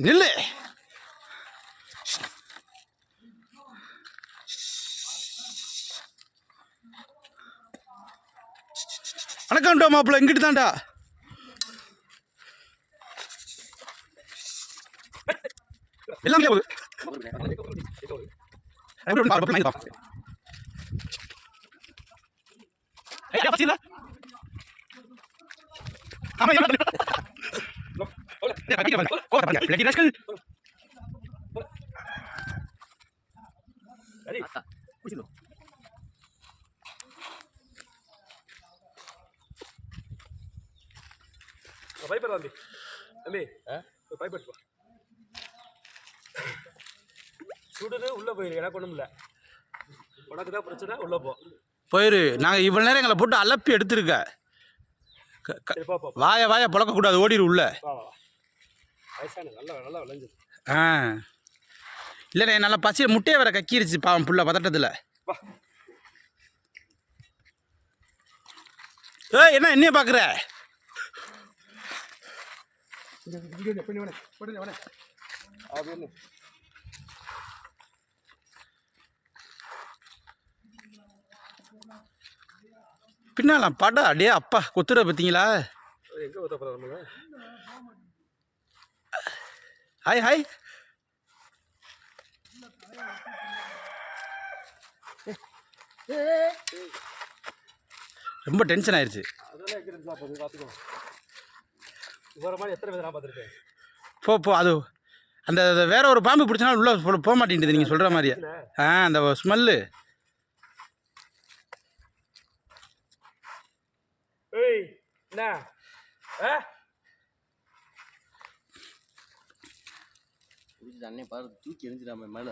நில்லு. வணக்கம்டா மாப்பிள்ள, இங்கிட்டு தான்டா. எல்லாம் சுடுது உள்ள போயிரு, எனக்கு ஒண்ணும் இல்ல. உனக்கு தான் பிரச்சனை, உள்ள போயிரு. நாங்க இவ்வளவு நேரம் எங்களை போட்டு அலப்பி எடுத்துருக்க. வாய புழக்க கூடாது, ஓடிடு உள்ள. நல்லா விளைஞ்சது. இல்லண்ணே, நல்லா பசிய முட்டையை வேற கக்கிருச்சு பாவம் புள்ள பதட்டத்துல. என்ன என்னைய பாக்குற? பின்னாலாம் படம் அடே அப்பா கொத்துற பார்த்தீங்களா? Hi hi. ரொம்ப டென்ஷன் ஆயிடுச்சு. போ அது அந்த வேற ஒரு பாம்பு பிடிச்சனால உள்ள போக மாட்டேங்குது நீங்கள் சொல்கிற மாதிரியே. அந்த ஸ்மெல்லு. அண்ணே பாரு, தூக்கி எரிஞ்சிடாம மேல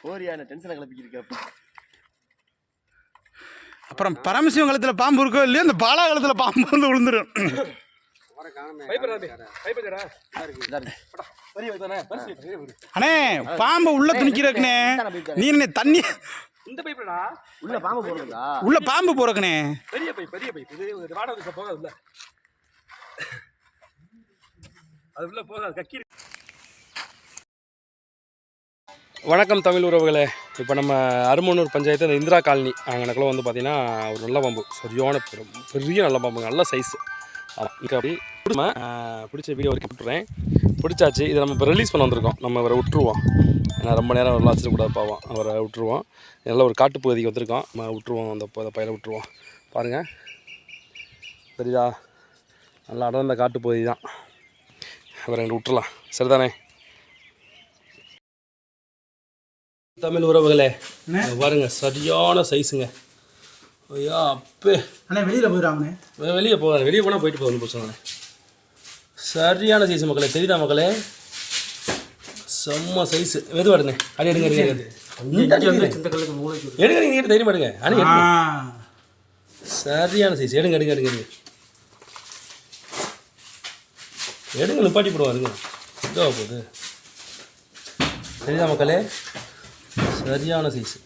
ஓரியான டென்ஷனை கிளப்பிக்கிருக்க. அப்புறம் பரமசிவம் காலத்தில் பாம்பு இருக்கோ இல்லையோ, அந்த பாலா காலத்தில் பாம்பு வந்து விழுந்துடும். அண்ணே பாம்பை உள்ள துணிக்கிறக்கனே, நீ என்ன தண்ணி இந்த பைப்லடா உள்ள பாம்பு போறதுடா, உள்ள பாம்பு போறக்கனே. பெரிய பைப் இது வாடகை போகாது உள்ள, அது உள்ள போகாது கக்கி. வணக்கம் தமிழ் உறவுகளே. இப்போ நம்ம அருமனூர் பஞ்சாயத்து அந்த இந்திரா காலனி அங்கனக்குள்ள வந்து பார்த்தீங்கன்னா ஒரு நல்ல பாம்பு, சரியான பெரிய நல்ல பாம்புங்க, நல்ல சைஸு. ஆமாம், இங்கே அப்படி பிடிச்ச வீடியோ வரைக்கும் விட்டுறேன். பிடிச்சாச்சு. இதை நம்ம இப்போ ரிலீஸ் பண்ண வந்திருக்கோம். நம்ம அவரை விட்டுருவோம், ஏன்னா ரொம்ப நேரம் அவரெல்லாம் வச்சிடக்கூடாது பாவம். அவரை விட்டுருவோம். நல்ல ஒரு காட்டுப்பகுதிக்கு வந்திருக்கோம், நம்ம விட்டுருவோம். அந்த பயிரை விட்டுருவோம். பாருங்கள், சரிதா? நல்லா அடர்ந்த காட்டுப்பகுதி தான். அவரை எங்களுக்கு விட்டுறலாம், சரிதானே? தமிழ் உறவுகளே பாருங்க, சரியான சைஸுங்க. ஐயா அப்பே அண்ணே வெளியில் போயிடாமண்ணே. வெளியே போகாது, வெளியே போனால் போயிட்டு போகணும் பிரச்சனை. சரியான சைஸு மக்களே, தெரியுதா மக்களே? செம்ம சைஸு. வெதுவாடுங்க, அடி எடுங்க எடுங்க எடுங்க எடுங்க தைரியம் எடுங்க. அணி சரியான சைஸ். எடுங்க எடுங்க எடுங்க எடுங்க எடுங்க, நிப்பாட்டி போடுவோம். எடுங்க, இதோ போகுது. சரிதா மக்களே? சரியான சைஸு.